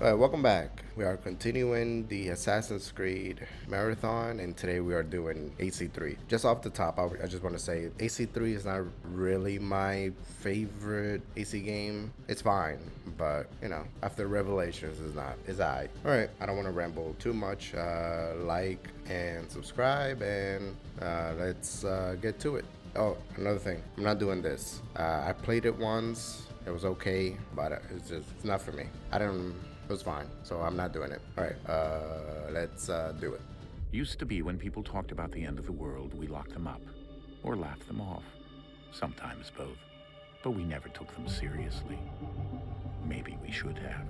Welcome back. We are continuing the Assassin's Creed marathon, and today we are doing AC3. Just off the top, I just want to say AC3 is not really my favorite AC game. It's fine, but after Revelations, is not. Is I. All right, I don't want to ramble too much. Like and subscribe, and let's get to it. Oh, another thing. I'm not doing this. I played it once. It was okay, but it's not for me. I didn't. It was fine, so I'm not doing it. All right, let's do it. Used to be when people talked about the end of the world, we locked them up. Or laughed them off. Sometimes both. But we never took them seriously. Maybe we should have.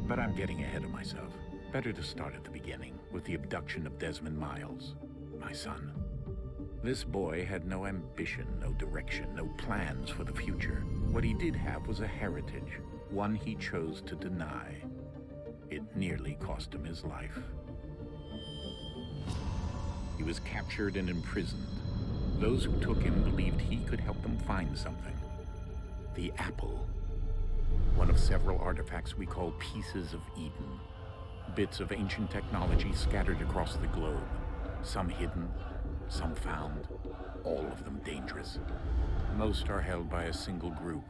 But I'm getting ahead of myself. Better to start at the beginning, with the abduction of Desmond Miles, my son. This boy had no ambition, no direction, no plans for the future. What he did have was a heritage, one he chose to deny. It nearly cost him his life. He was captured and imprisoned. Those who took him believed he could help them find something. The apple. One of several artifacts we call pieces of Eden. Bits of ancient technology scattered across the globe. Some hidden, some found, all of them dangerous. Most are held by a single group,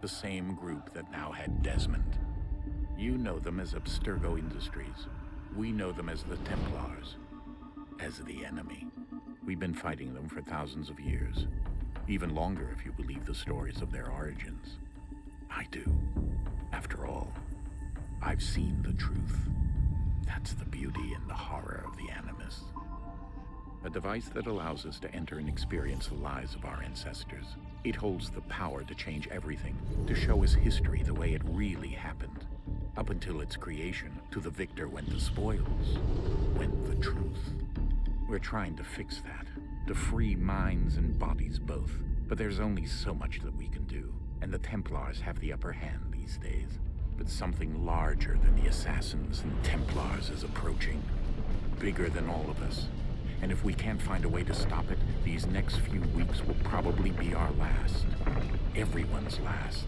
the same group that now had Desmond. You know them as Abstergo Industries. We know them as the Templars, as the enemy. We've been fighting them for thousands of years, even longer if you believe the stories of their origins. I do. After all, I've seen the truth. That's the beauty and the horror of the Animus. A device that allows us to enter and experience the lives of our ancestors. It holds the power to change everything, to show us history the way it really happened. Up until its creation, to the victor went the spoils, went the truth. We're trying to fix that, to free minds and bodies both. But there's only so much that we can do, and the Templars have the upper hand these days. But something larger than the Assassins and Templars is approaching, bigger than all of us. And if we can't find a way to stop it, these next few weeks will probably be our last. Everyone's last.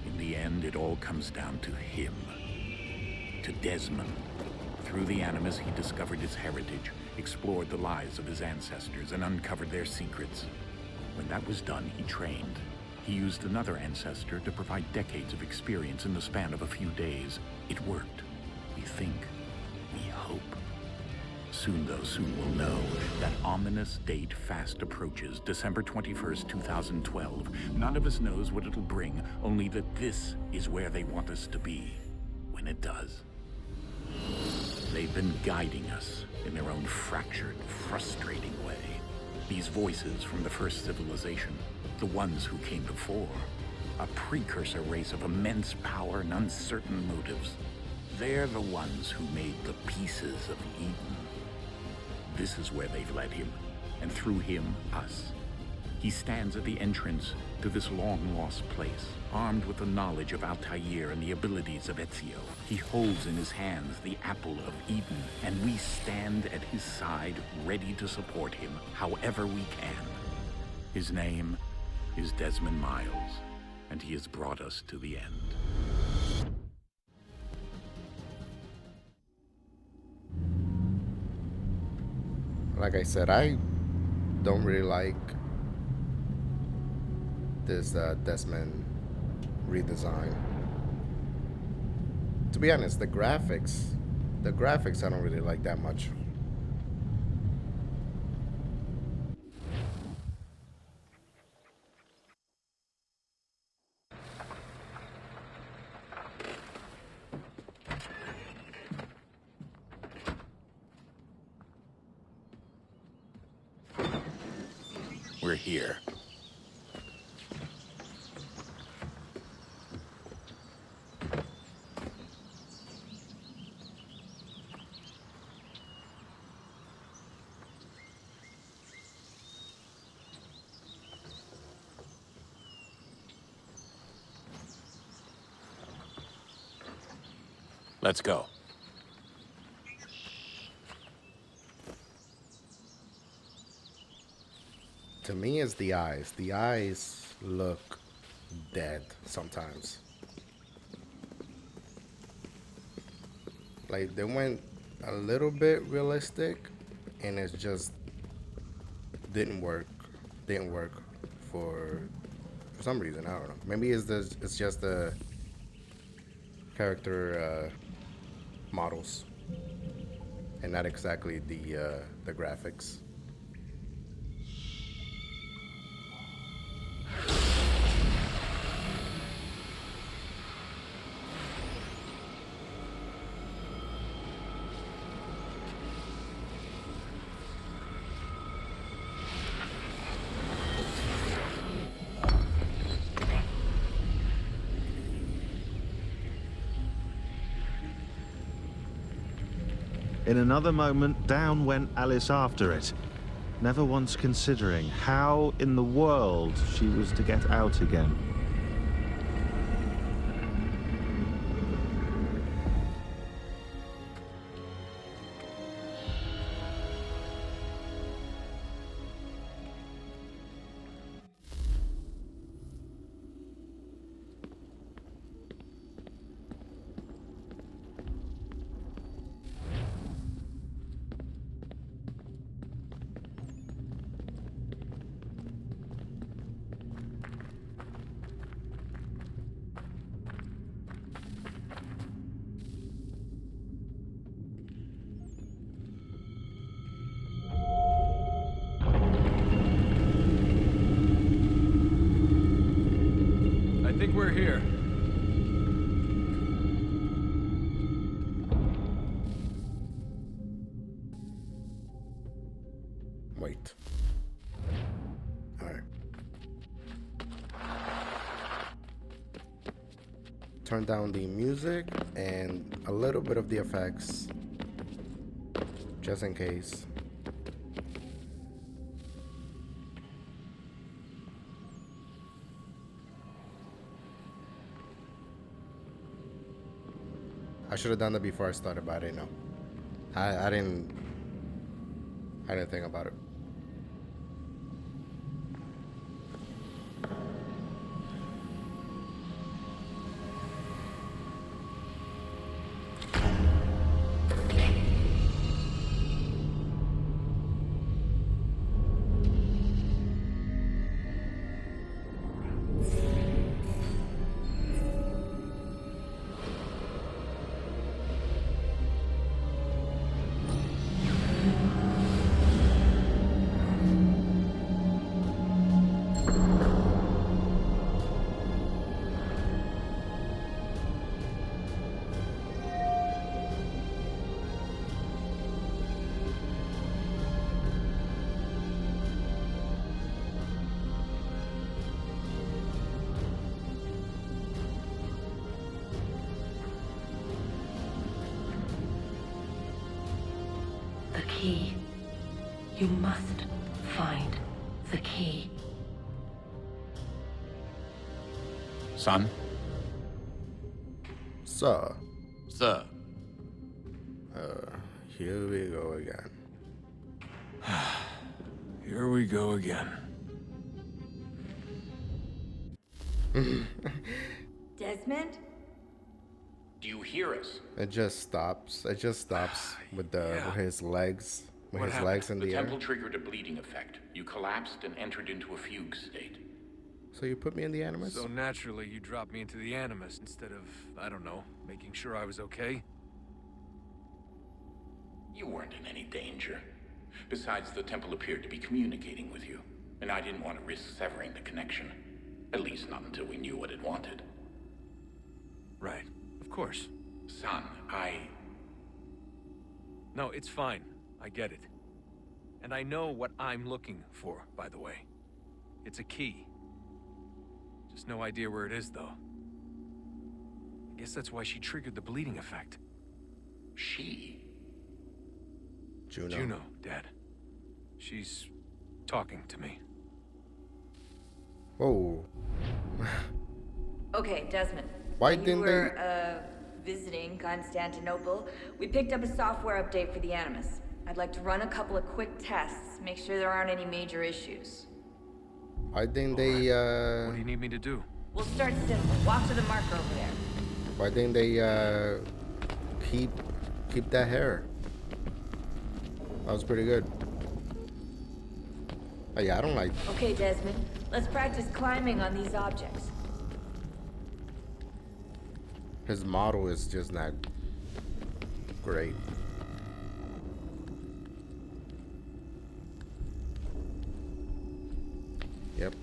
In the end, it all comes down to him. To Desmond. Through the Animus, he discovered his heritage, explored the lives of his ancestors, and uncovered their secrets. When that was done, he trained. He used another ancestor to provide decades of experience in the span of a few days. It worked. We think. We hope. Soon we'll know. That ominous date fast approaches, December 21st, 2012. None of us knows what it'll bring, only that this is where they want us to be, when it does. They've been guiding us in their own fractured, frustrating way. These voices from the first civilization, the ones who came before, a precursor race of immense power and uncertain motives. They're the ones who made the pieces of Eden. This is where they've led him, and through him, us. He stands at the entrance to this long-lost place, armed with the knowledge of Altair and the abilities of Ezio. He holds in his hands the apple of Eden, and we stand at his side, ready to support him however we can. His name is Desmond Miles, and he has brought us to the end. Like I said, I don't really like this Desmond redesign. To be honest, the graphics I don't really like that much. We're here. Let's go. To me, it's the eyes. The eyes look dead sometimes. Like they went a little bit realistic, and it just didn't work. Didn't work for some reason. I don't know. Maybe it's just the character models and not exactly the graphics. In another moment, down went Alice after it, never once considering how in the world she was to get out again. I think we're here. Wait. All right. Turn down the music and a little bit of the effects, just in case. I should have done that before I started, but I didn't know. I didn't think about it. The key. You must find the key. Son? So, Sir. here we go again. Here we go again. Desmond? Do you hear us? It just stops. It just stops with with his legs, with What his happened? legs in The the air. temple triggered a bleeding effect. You collapsed and entered into a fugue state. So you put me in the Animus? So naturally, you dropped me into the Animus instead of, I don't know, making sure I was okay? You weren't in any danger. Besides, the temple appeared to be communicating with you, and I didn't want to risk severing the connection. At least not until we knew what it wanted. Right. Of course. Son, No, it's fine. I get it. And I know what I'm looking for, by the way. It's a key. Just no idea where it is, though. I guess that's why she triggered the bleeding effect. She? Juno. Dad. She's talking to me. Whoa. Okay, Desmond. Why When didn't you were, visiting Constantinople, we picked up a software update for the Animus. I'd like to run a couple of quick tests, make sure there aren't any major issues. Why didn't What do you need me to do? We'll start simple. Walk to the marker over there. Why didn't they keep keep that hair. That was pretty good. Oh yeah, I don't like... Okay, Desmond. Let's practice climbing on these objects. His model is just not great. Yep.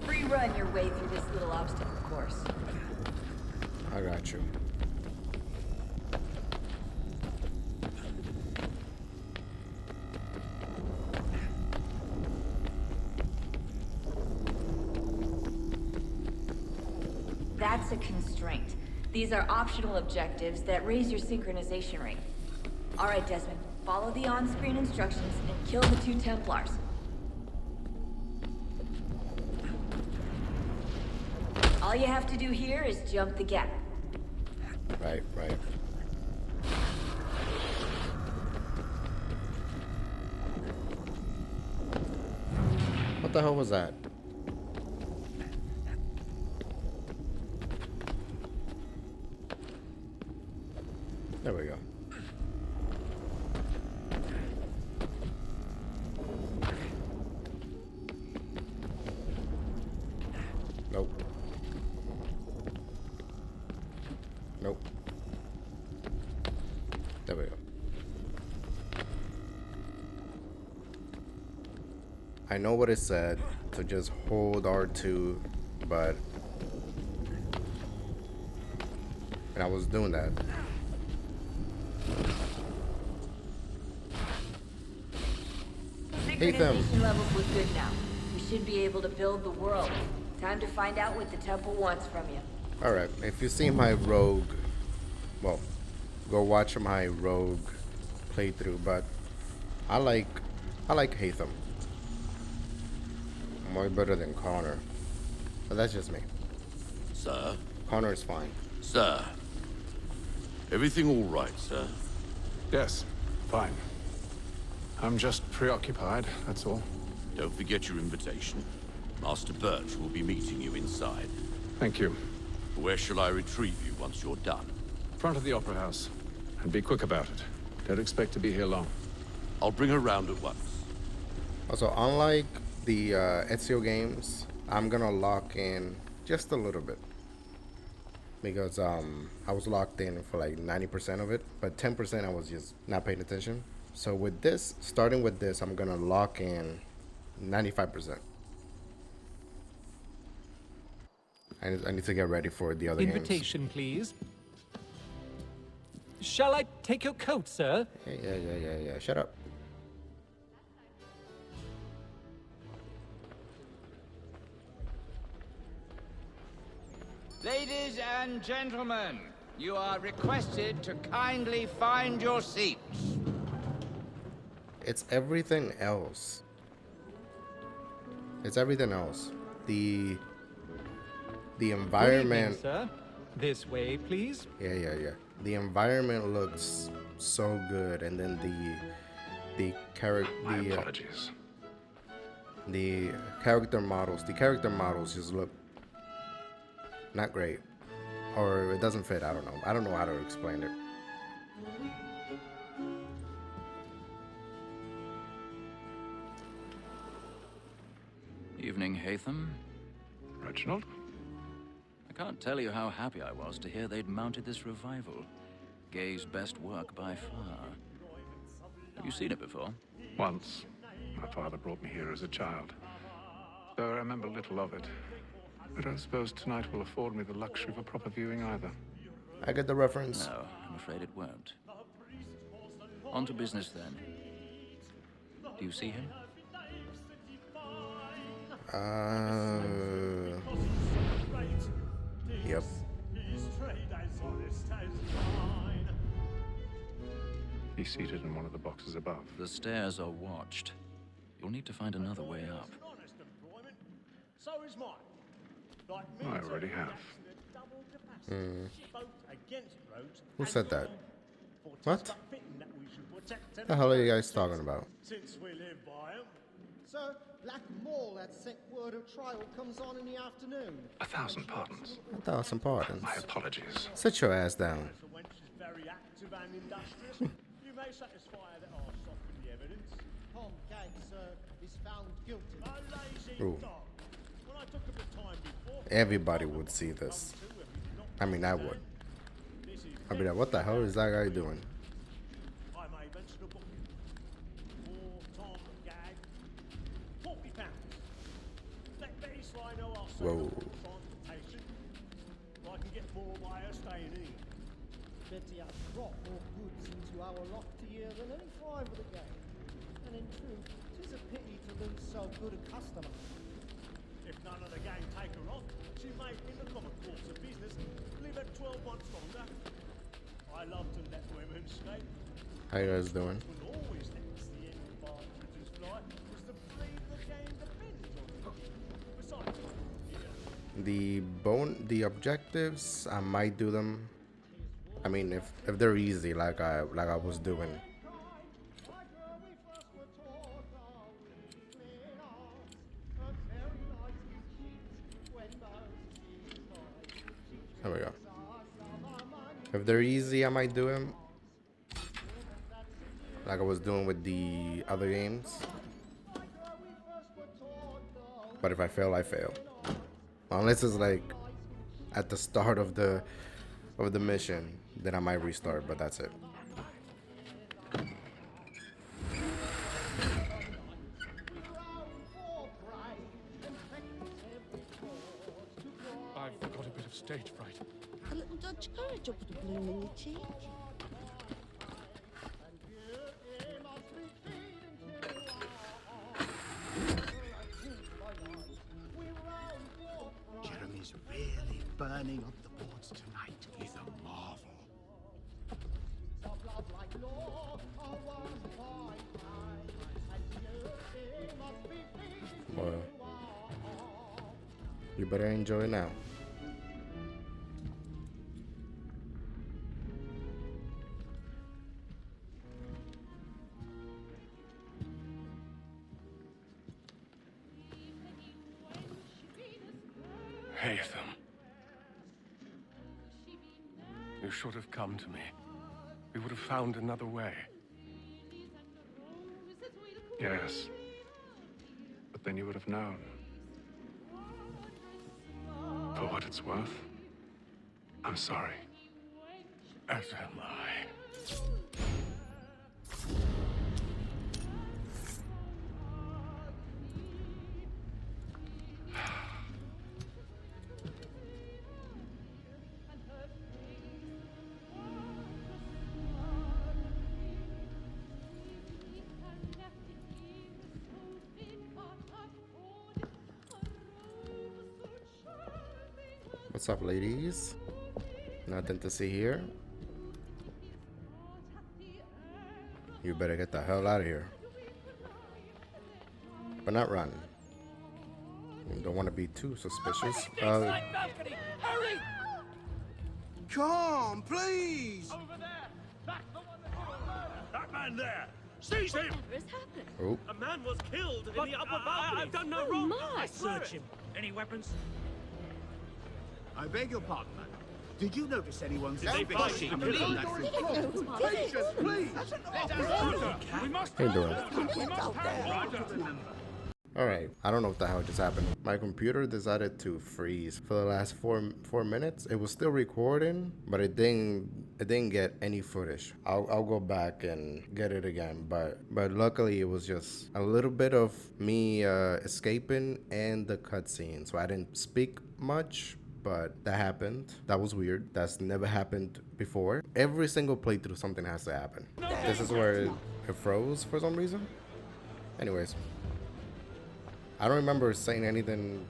Free run your way through this little obstacle course. I got you. That's a constraint. These are optional objectives that raise your synchronization rate. All right, Desmond. Follow the on-screen instructions and kill the 2 Templars. All you have to do here is jump the gap. Right. What the hell was that? There we go. Nope. There we go. I know what it said to just hold R2, but... And I was doing that. Synchronization levels look good now. We should be able to build the world. Time to find out what the temple wants from you. Alright, if you see my rogue, well, go watch my rogue playthrough, but I like Hatham. Way better than Connor. But that's just me. Sir? Connor is fine. Sir? Everything all right, sir? Yes, fine. I'm just preoccupied, that's all. Don't forget your invitation. Master Birch will be meeting you inside. Thank you. Where shall I retrieve you once you're done? Front of the Opera House. And be quick about it. Don't expect to be here long. I'll bring her round at once. Also, unlike the Ezio games, I'm gonna lock in just a little bit. Because I was locked in for like 90% of it, but 10% I was just not paying attention. So with this, starting with this, I'm gonna lock in 95%. I need to get ready for the other Invitation, please. Shall I take your coat, sir? games. Yeah. Shut up. Ladies and gentlemen, you are requested to kindly find your seats. It's everything else. It's everything else. The environment. Good evening, sir. This way, please. Yeah. The environment looks so good, and then the character. My apologies. The character models just look not great, or it doesn't fit. I don't know how to explain it. Evening, Hatham. Reginald? I can't tell you how happy I was to hear they'd mounted this revival. Gay's best work by far. Have you seen it before? Once. My father brought me here as a child. Though I remember little of it. I don't suppose tonight will afford me the luxury of a proper viewing either. I get the reference. No, I'm afraid it won't. On to business then. Do you see him? Yep. He's seated in one of the boxes above. The stairs are watched. You'll need to find another way up. I already have. Who said that? What? The hell are you guys talking about? Since we live by 'em. Sir, Black Mall had sent word of trial comes on in the afternoon. 1,000 pardons. 1,000 pardons. My apologies. Sit your ass down. The wench is very active and industrious. You may satisfy that I'll soften the evidence. Tom Gag, sir, is found guilty. A lazy Ooh. dog. When I took a bit of time before, Everybody would see this. I mean, I would. I'd be like, what the hell is that guy doing? I may mention a book. For Tom Gag, £40. Let Betty Sly know I'll send Whoa. her transportation. I can get more by her staying in. Betty has brought more goods into our loft here than any five of the gang. And in truth, 'tis a pity to lose so good a customer. If none of the gang take her off, she may, in the common course of business, live at 12 months longer. I love to let women escape. How you guys doing? Will always let the end of partridges fly, because the flee of the game depends on it. Besides, The objectives, I might do them. I mean, if they're easy, like I was doing. There we go. If they're easy, I might do them. Like I was doing with the other games. But if I fail, I fail. Unless it's like at the start of the mission, then I might restart, but that's it. I've got a bit of stage fright. A little Dutch courage will put a bloom in your cheek. Jeremy's really burning up the boards tonight. He's a marvel. Well, you better enjoy it now. Haytham. You should have come to me. We would have found another way. Yes. But then you would have known. For what it's worth, I'm sorry. As am I. What's up, ladies? Nothing to see here. You better get the hell out of here. But not run. You don't want to be too suspicious. Hurry! Come, please! Over there! That's the one that did the murder! That man there! Seize him! Whatever has happened? Oh. a man was killed in But the upper balcony. I've done no Oh, wrong! my. I swear Search it. him. Any weapons? I beg your pardon, madam. Did you notice anyone Did they fight him? Patience, please! Order! We must How you doing? We must have order! Alright, I don't know what the hell just happened. My computer decided to freeze for the last four minutes. It was still recording, but it didn't get any footage. I'll go back and get it again, but luckily it was just a little bit of me escaping and the cutscene. So I didn't speak much, but that happened. That was weird. That's never happened before. Every single playthrough, something has to happen. This is where it froze for some reason. Anyways. I don't remember saying anything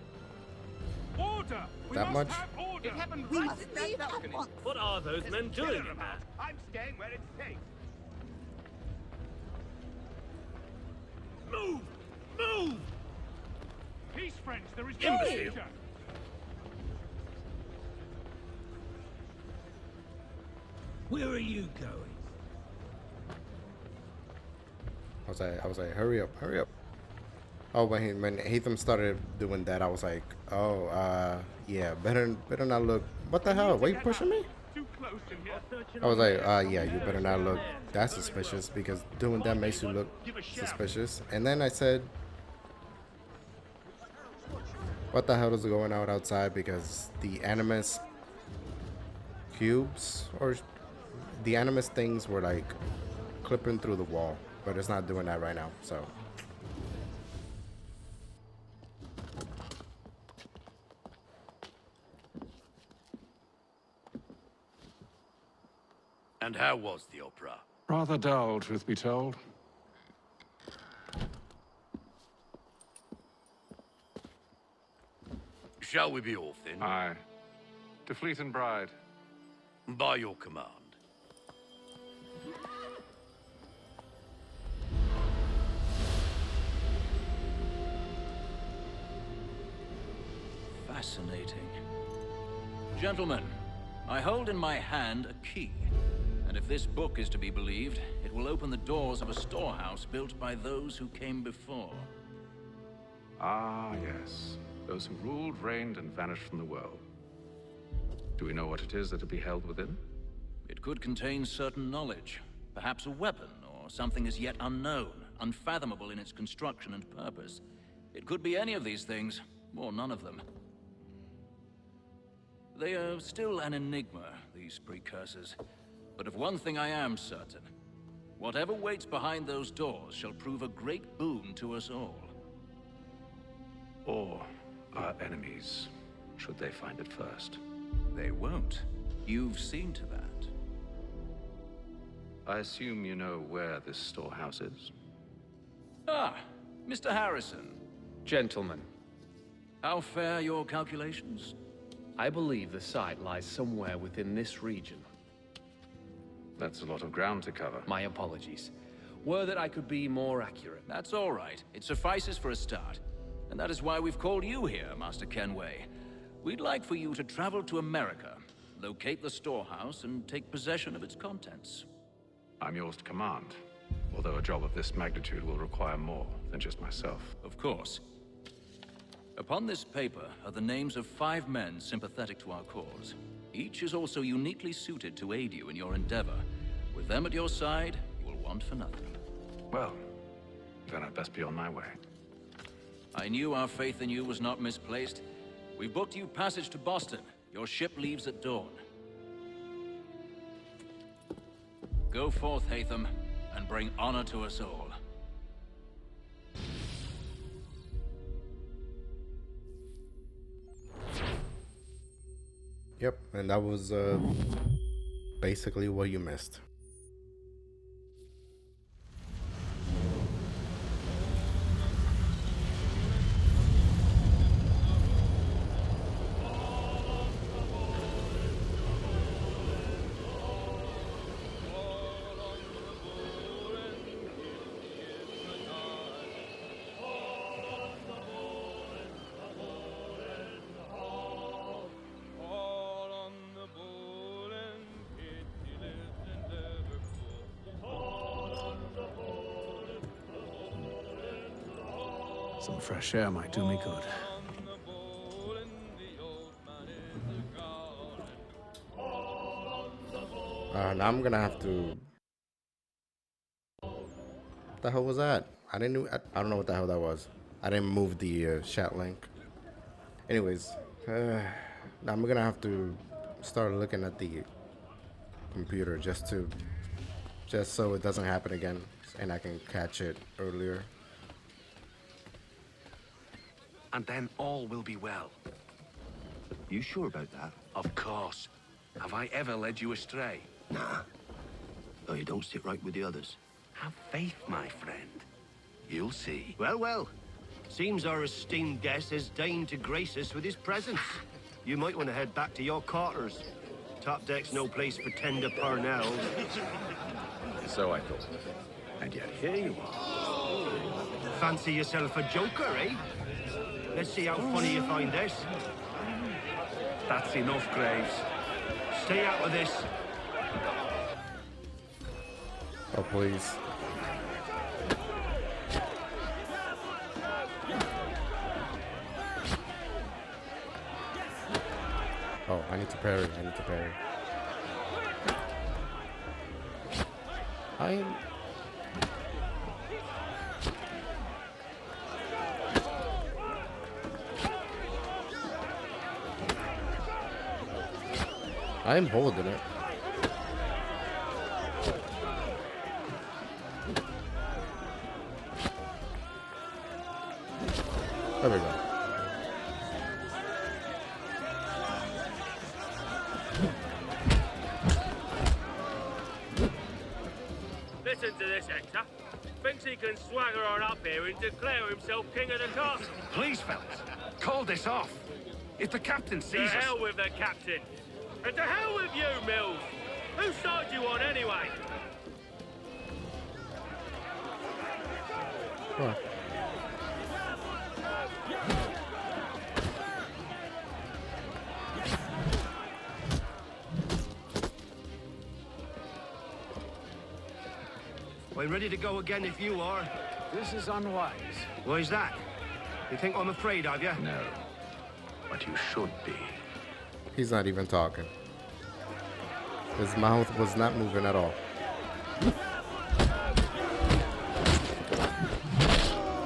Order! that much. Order! It happened We right must in that leave at balcony. once. What are those men doing? I'm staying where it's safe. Move! Move! Peace, friends. There is no danger. Where are you going? I was like, hurry up, hurry up. Oh, when Hatham started doing that, I was like, oh, yeah, better not look. What the hell? Why you pushing me? I was like, yeah, you better not look that suspicious because doing that makes you look suspicious. And then I said, what the hell is going on outside? Because the Animus cubes or the Animus things were like clipping through the wall, but it's not doing that right now, so. And how was the opera? Rather dull, truth be told. Shall we be off then? Aye. To Fleet and Bride. By your command. Fascinating. Gentlemen, I hold in my hand a key. And if this book is to be believed, it will open the doors of a storehouse built by those who came before. Ah, yes. Those who ruled, reigned, and vanished from the world. Do we know what it is that will be held within? It could contain certain knowledge, perhaps a weapon, or something as yet unknown, unfathomable in its construction and purpose. It could be any of these things, or none of them. They are still an enigma, these precursors. But of one thing I am certain. Whatever waits behind those doors shall prove a great boon to us all. Or our enemies, should they find it first. They won't. You've seen to that. I assume you know where this storehouse is? Ah, Mr. Harrison. Gentlemen, How fare your calculations? I believe the site lies somewhere within this region. That's a lot of ground to cover. My apologies. Were that I could be more accurate. That's all right. It suffices for a start. And that is why we've called you here, Master Kenway. We'd like for you to travel to America, locate the storehouse, and take possession of its contents. I'm yours to command, although a job of this magnitude will require more than just myself. Of course. Upon this paper are the names of 5 men sympathetic to our cause. Each is also uniquely suited to aid you in your endeavor. With them at your side, you will want for nothing. Well, then I'd best be on my way. I knew our faith in you was not misplaced. We've booked you passage to Boston. Your ship leaves at dawn. Go forth, Hatham, and bring honor to us all. Yep, and that was basically what you missed. Some fresh air might do me good. Now I'm gonna have to. What the hell was that? I don't know what the hell that was. I didn't move the chat link. Anyways, now I'm gonna have to start looking at the computer just so it doesn't happen again, and I can catch it earlier. And then all will be well. You sure about that? Of course. Have I ever led you astray? Nah. No, you don't sit right with the others. Have faith, my friend. You'll see. Well, well. Seems our esteemed guest has deigned to grace us with his presence. You might want to head back to your quarters. Top deck's no place for tender parnells. So I thought. And yet here you are. Fancy yourself a joker, eh? Let's see how funny you find this. That's enough, Graves. Stay out of this. Oh, please. I need to parry. I need to parry. I'm holding it. There we go. Listen to this, Hector. Thinks he can swagger on up here and declare himself king of the castle. Please, fellas, call this off. If the captain sees us... To hell with the captain. And to hell with you, Mills. Whose side you on, anyway? What? I'm ready to go again if you are. This is unwise. Why's that? You think I'm afraid of you? No. But you should be. He's not even talking. His mouth was not moving at all.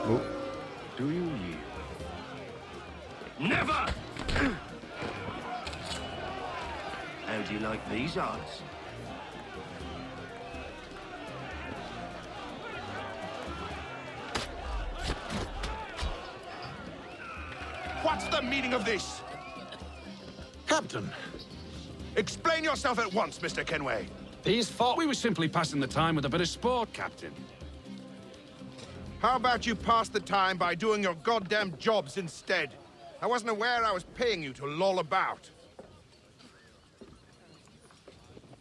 Oop. Do you yield? Never! How do you like these odds? What's the meaning of this? Captain! Explain yourself at once, Mr. Kenway. These thought we were simply passing the time with a bit of sport, Captain. How about you pass the time by doing your goddamn jobs instead? I wasn't aware I was paying you to loll about.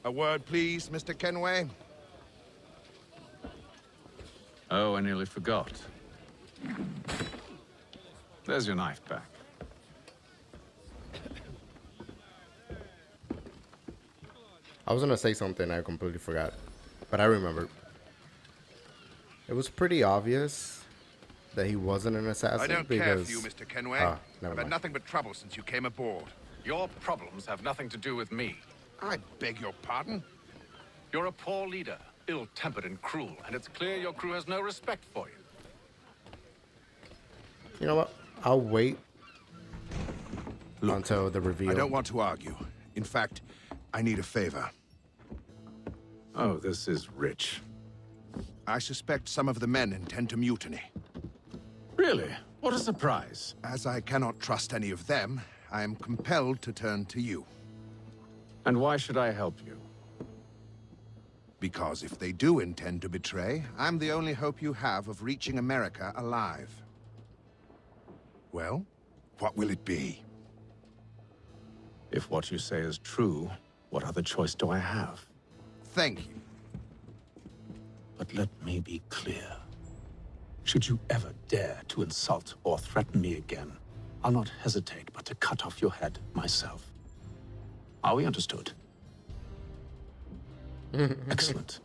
A word, please, Mr. Kenway. Oh, I nearly forgot. There's your knife back. I was gonna say something I completely forgot, but I remember. It was pretty obvious that he wasn't an assassin. I don't because... care for you, Mr. Kenway. Never I've had mind. nothing but trouble since you came aboard. Your problems have nothing to do with me. I beg your pardon? You're a poor leader, ill-tempered and cruel, and it's clear your crew has no respect for you. You know what? I'll wait until the reveal. I don't want to argue. In fact, I need a favor. Oh, this is rich. I suspect some of the men intend to mutiny. Really? What a surprise. As I cannot trust any of them, I am compelled to turn to you. And why should I help you? Because if they do intend to betray, I'm the only hope you have of reaching America alive. Well, what will it be? If what you say is true, what other choice do I have? Thank you. But let me be clear. Should you ever dare to insult or threaten me again, I'll not hesitate but to cut off your head myself. Are we understood? Excellent.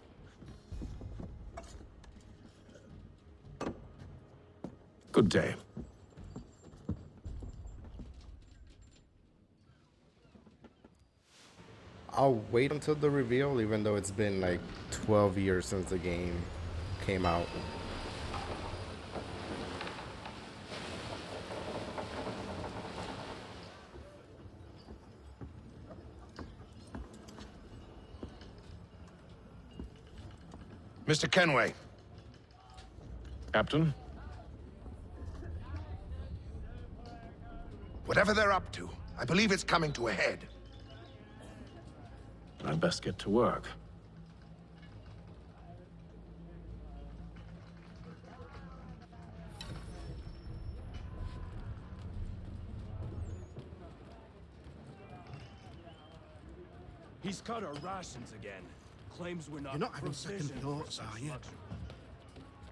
Good day. I'll wait until the reveal, even though it's been like 12 years since the game came out. Mr. Kenway. Captain? Whatever they're up to, I believe it's coming to a head. I'd best get to work. He's cut our rations again. Claims we're not. You're not having second thoughts, are you?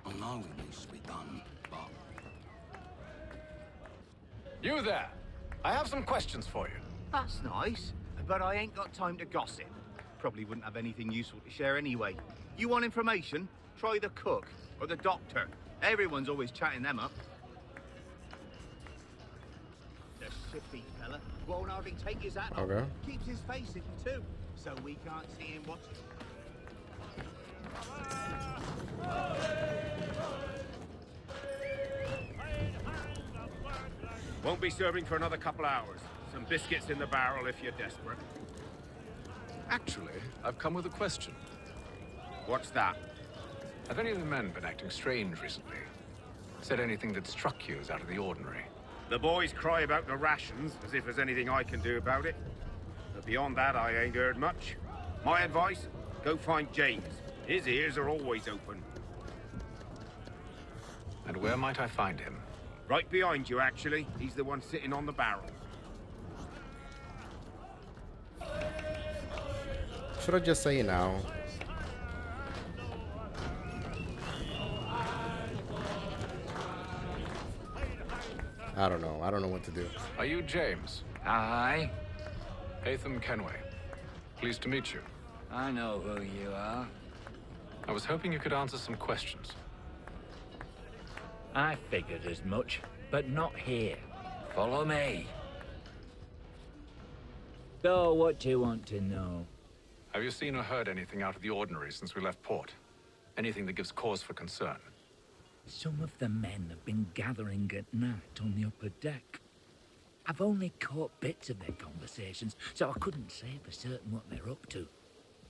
I know it needs to be done, but... You there! I have some questions for you. That's nice, but I ain't got time to gossip. Probably wouldn't have anything useful to share anyway. You want information? Try the cook or the doctor. Everyone's always chatting them up. The shifty fella. Won't hardly take his hat off. Okay. Keeps his face hidden too, so we can't see him watching. Won't be serving for another couple hours. Some biscuits in the barrel if you're desperate. Actually, I've come with a question. What's that? Have any of the men been acting strange recently? Said anything that struck you as out of the ordinary? The boys cry about the rations, as if there's anything I can do about it. But beyond that, I ain't heard much. My advice, go find James. His ears are always open. And where might I find him? Right behind you, actually. He's the one sitting on the barrel. Should I just say it now? I don't know. I don't know what to do. Are you James? Aye. Hatham Kenway. Pleased to meet you. I know who you are. I was hoping you could answer some questions. I figured as much, but not here. Follow me. So, what do you want to know? Have you seen or heard anything out of the ordinary since we left port? Anything that gives cause for concern? Some of the men have been gathering at night on the upper deck. I've only caught bits of their conversations, so I couldn't say for certain what they're up to.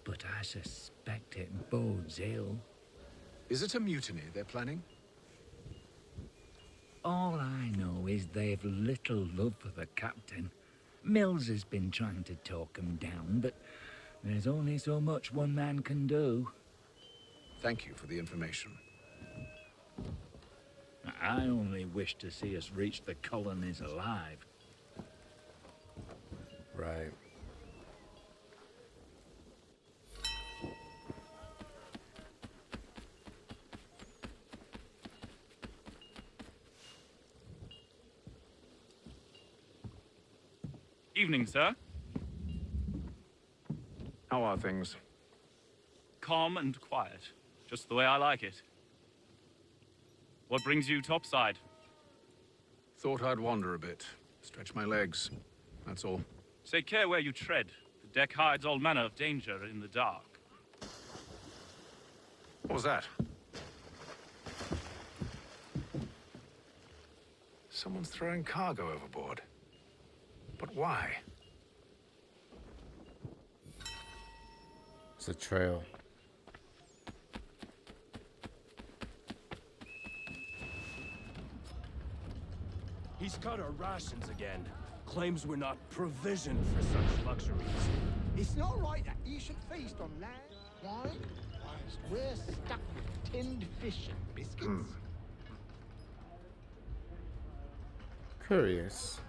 But I suspect it bodes ill. Is it a mutiny they're planning? All I know is they've little love for the captain. Mills has been trying to talk him down, but there's only so much one man can do. Thank you for the information. I only wish to see us reach the colonies alive. Right. Evening, sir. How are things? Calm and quiet. Just the way I like it. What brings you topside? Thought I'd wander a bit. Stretch my legs. That's all. Take care where you tread. The deck hides all manner of danger in the dark. What was that? Someone's throwing cargo overboard. But why? It's a trail. He's cut our rations again. Claims we're not provisioned for such luxuries. It's not right that you should feast on land. Why? Because we're stuck with tinned fish and biscuits. Curious.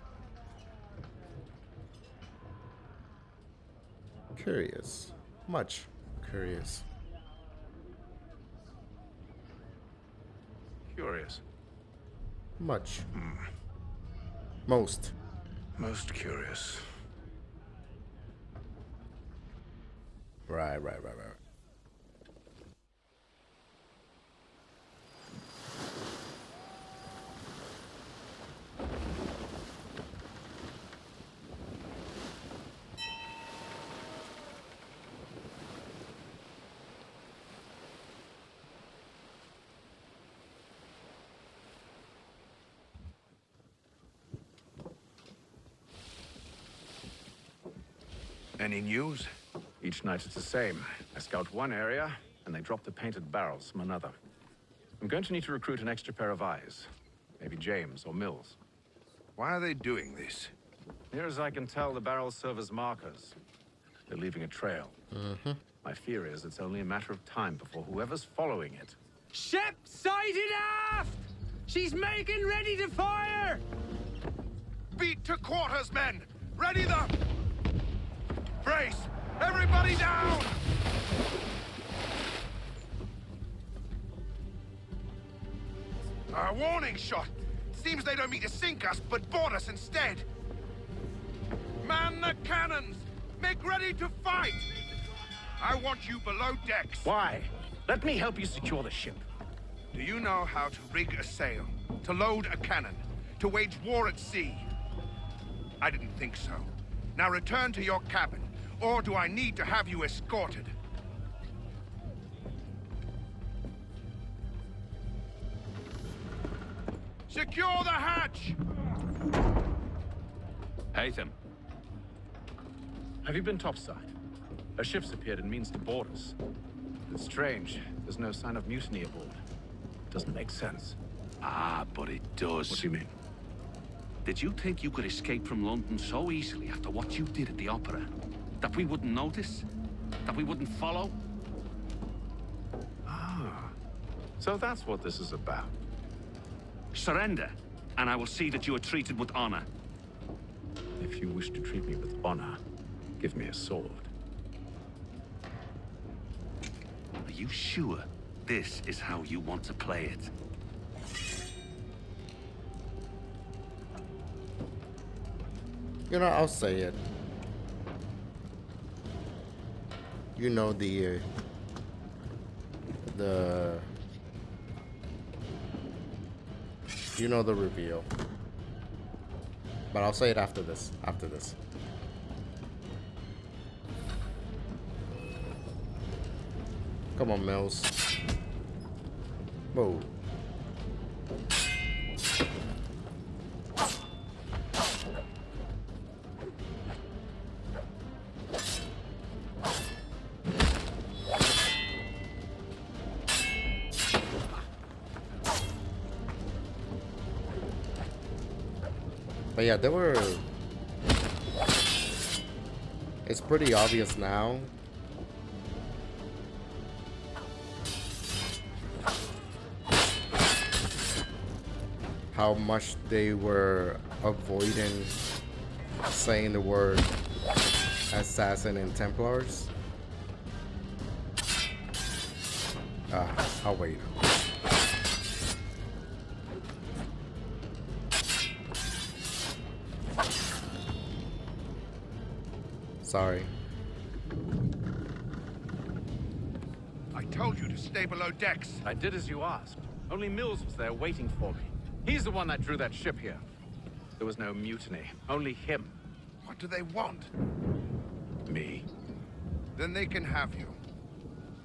Curious. Much curious. Curious. Much. Most. Most curious. Right. Any news? Each night it's the same. I scout one area, and they drop the painted barrels from another. I'm going to need to recruit an extra pair of eyes. Maybe James or Mills. Why are they doing this? Near as I can tell, the barrels serve as markers. They're leaving a trail. My fear is it's only a matter of time before whoever's following it. Ship sighted aft! She's making ready to fire! Beat to quarters, men! Ready the... Brace! Everybody down! A warning shot! Seems they don't mean to sink us, but board us instead! Man the cannons! Make ready to fight! I want you below decks. Why? Let me help you secure the ship. Do you know how to rig a sail? To load a cannon? To wage war at sea? I didn't think so. Now return to your cabin, or do I need to have you escorted? Secure the hatch! Haytham. Have you been topside? A ship's appeared and means to board us. It's strange. There's no sign of mutiny aboard. Doesn't make sense. Ah, but it does. What do you mean? Did you think you could escape from London so easily after what you did at the opera? That we wouldn't notice? That we wouldn't follow? Ah. So that's what this is about. Surrender, and I will see that you are treated with honor. If you wish to treat me with honor, give me a sword. Are you sure this is how you want to play it? You know, I'll say it. You know the you know the reveal. But I'll say it after this. After this. Come on, Mills. Whoa. But yeah, there were... It's pretty obvious now. How much they were avoiding saying the word assassin and Templars. I'll wait. Sorry. I told you to stay below decks. I did as you asked. Only Mills was there waiting for me. He's the one that drew that ship here. There was no mutiny, only him. What do they want? Me. Then they can have you.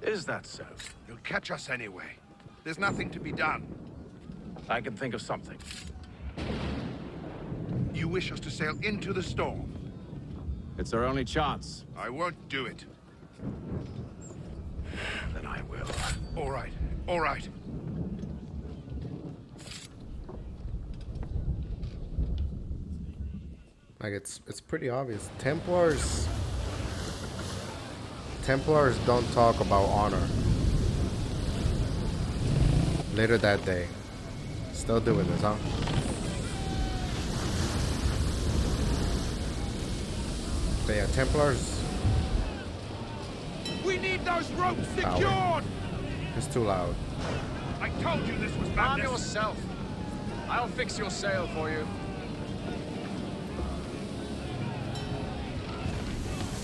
Is that so? You'll catch us anyway. There's nothing to be done. I can think of something. You wish us to sail into the storm? It's our only chance. I won't do it. Then I will. All right. All right. Like it's pretty obvious. Templars don't talk about honor. Later that day. Still doing this, huh? But yeah, Templars. We need those ropes secured! It's too loud. I told you this was madness. Arm yourself. I'll fix your sail for you.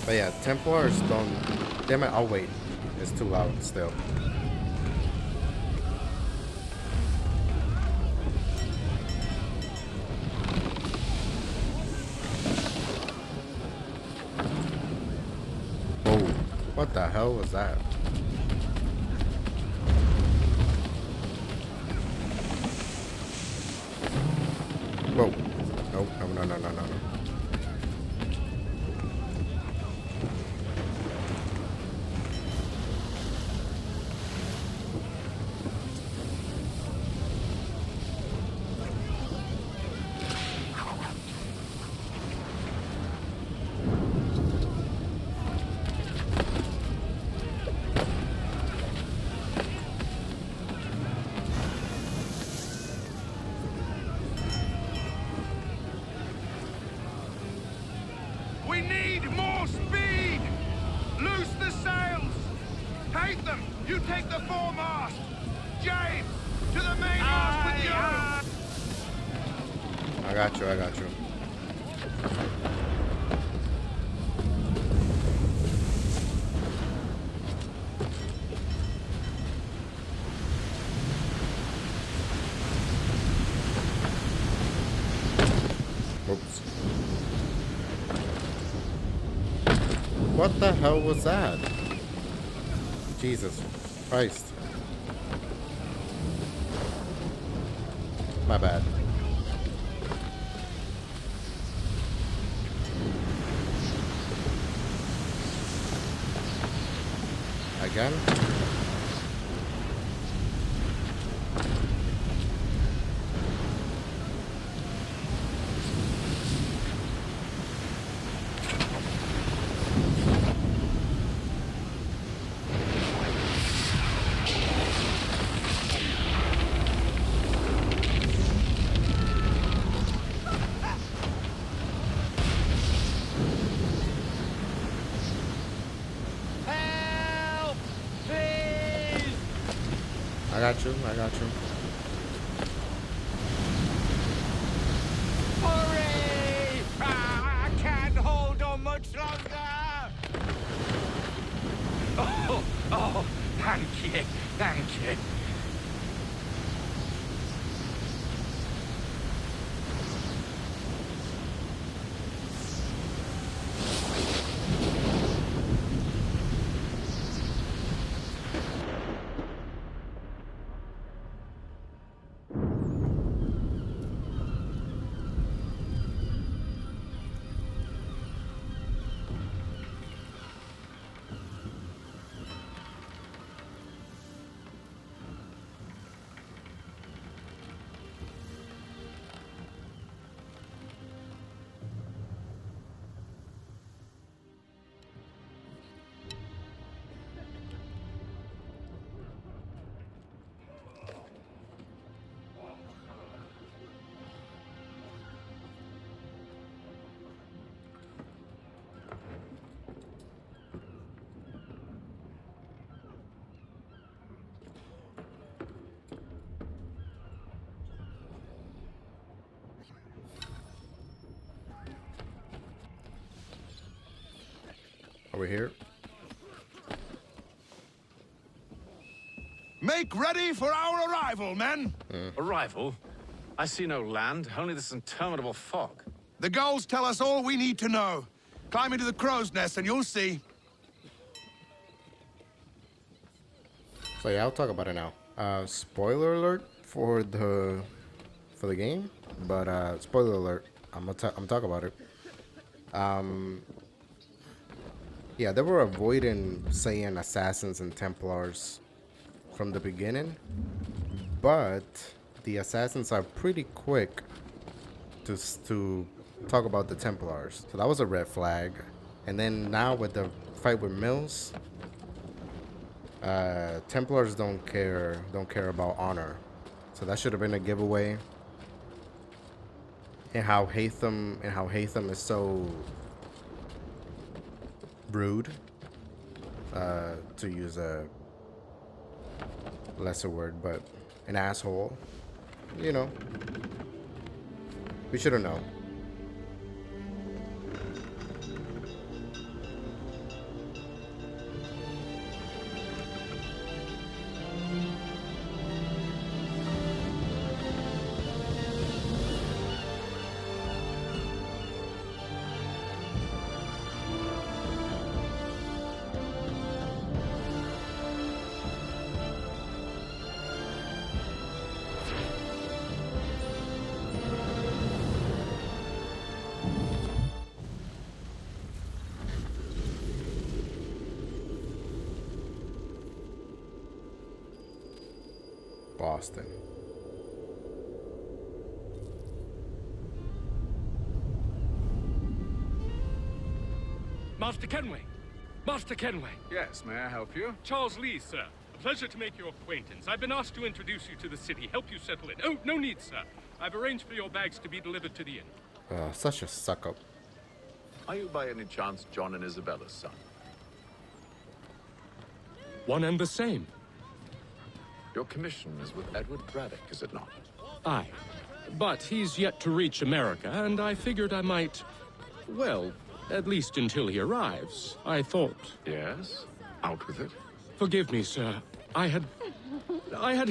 But yeah, Templars don't... Damn it, I'll wait. It's too loud still. Whoa. What the hell was that? Whoa. No. We need more speed! Loose the sails! Hate them! You take the foremast! James! To the mainmast with you! I got you. Oops. What the hell was that? Jesus Christ. My bad. Again? I got you. Hurry! I can't hold on much longer! Oh, thank you. Are we here? Make ready for our arrival, men! Arrival? I see no land, only this interminable fog. The gulls tell us all we need to know. Climb into the crow's nest and you'll see. So yeah, I'll talk about it now. Spoiler alert for the game, but spoiler alert. I'm talk about it. Yeah, they were avoiding saying assassins and Templars from the beginning, but the assassins are pretty quick to talk about the Templars. So that was a red flag. And then now with the fight with Mills, Templars don't care about honor. So that should have been a giveaway. And how Hatham is so rude, to use a lesser word, but an asshole. You know, we should have known. Boston. Master Kenway! Master Kenway! Yes, may I help you? Charles Lee, sir. A pleasure to make your acquaintance. I've been asked to introduce you to the city, help you settle in. Oh, no need, sir. I've arranged for your bags to be delivered to the inn. Such a suck-up. Are you by any chance John and Isabella's son? One and the same. Your commission is with Edward Braddock, is it not? Aye. But he's yet to reach America, and I figured I might... Well, at least until he arrives, I thought... Yes? Out with it. Forgive me, sir. I had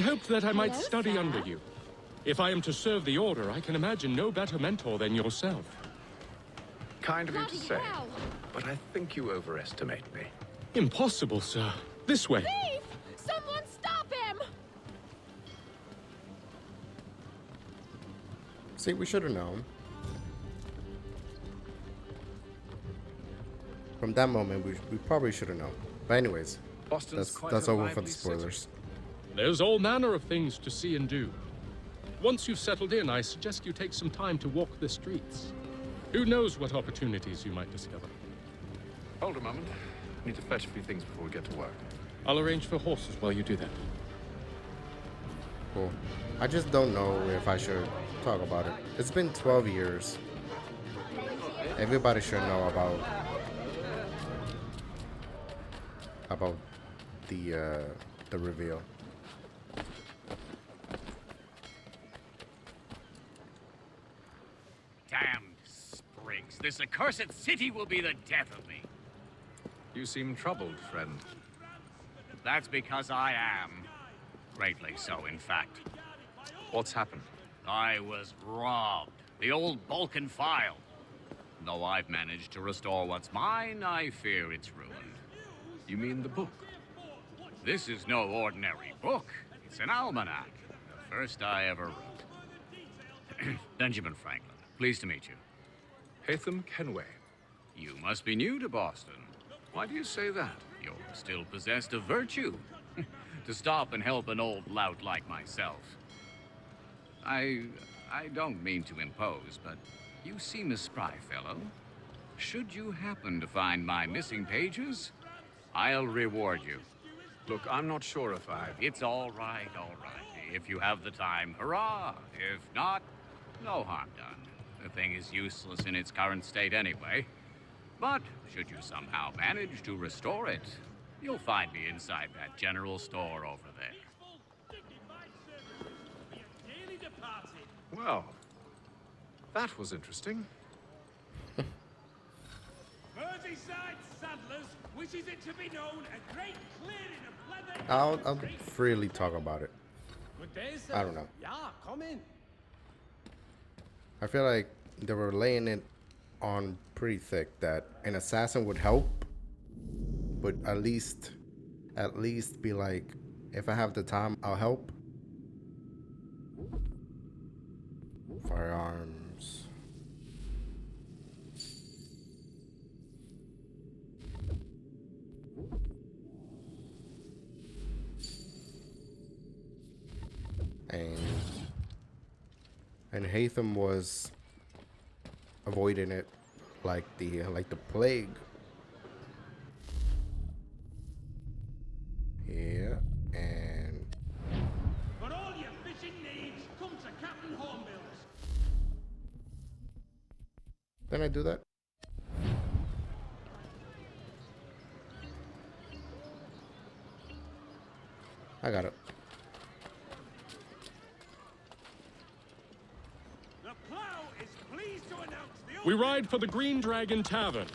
hoped that I might study under you. If I am to serve the Order, I can imagine no better mentor than yourself. kind of you to say, but I think you overestimate me. Impossible, sir. This way. Thief! Someone stop him! See, we should have known. From that moment, we probably should have known. But anyways, that's over for the spoilers. There's all manner of things to see and do. Once you've settled in, I suggest you take some time to walk the streets. Who knows what opportunities you might discover. Hold a moment. I need to fetch a few things before we get to work. I'll arrange for horses while you do that. Cool. I just don't know if I should talk about it. It's been 12 years. Everybody should know about the reveal. Damned sprigs. This accursed city will be the death of me. You seem troubled, friend. That's because I am. Greatly so, in fact. What's happened? I was robbed. The old Balkan file. Though I've managed to restore what's mine, I fear it's ruined. You mean the book? This is no ordinary book. It's an almanac. The first I ever wrote. Benjamin Franklin. Pleased to meet you. Haytham Kenway. You must be new to Boston. Why do you say that? You're still possessed of virtue. To stop and help an old lout like myself. I don't mean to impose, but you seem a spry fellow. Should you happen to find my missing pages, I'll reward you. Look, I'm not sure if I... It's all right, all right. If you have the time, hurrah. If not, no harm done. The thing is useless in its current state anyway. But should you somehow manage to restore it, you'll find me inside that general store over there. Well, that was interesting. Merseyside Saddlers wishes it to be known a great clearing of leather. I'll freely talk about it. Good day, sir. I don't know. Yeah, come in. I feel like they were laying it on pretty thick that an assassin would help, but at least be like, if I have the time, I'll help. Firearms. And Haytham was avoiding it like the plague. Yeah, and For all your fishing needs, come to Captain Hornbill's. then I do that. I got it. The plow is pleased to announce the We ride for the Green Dragon Tavern.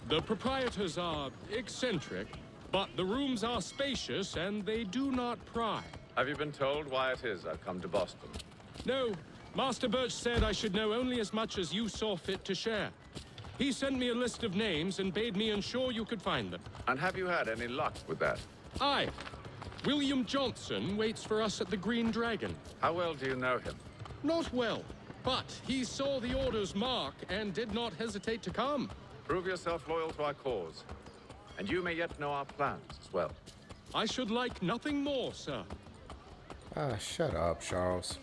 The proprietors are eccentric, but the rooms are spacious and they do not pry. Have you been told why it is I've come to Boston? No, Master Birch said I should know only as much as you saw fit to share. He sent me a list of names and bade me ensure you could find them. And have you had any luck with that? Aye. William Johnson waits for us at the Green Dragon. How well do you know him? Not well, but he saw the order's mark and did not hesitate to come. Prove yourself loyal to our cause. And you may yet know our plans as well. I should like nothing more, sir. Ah, shut up, Charles.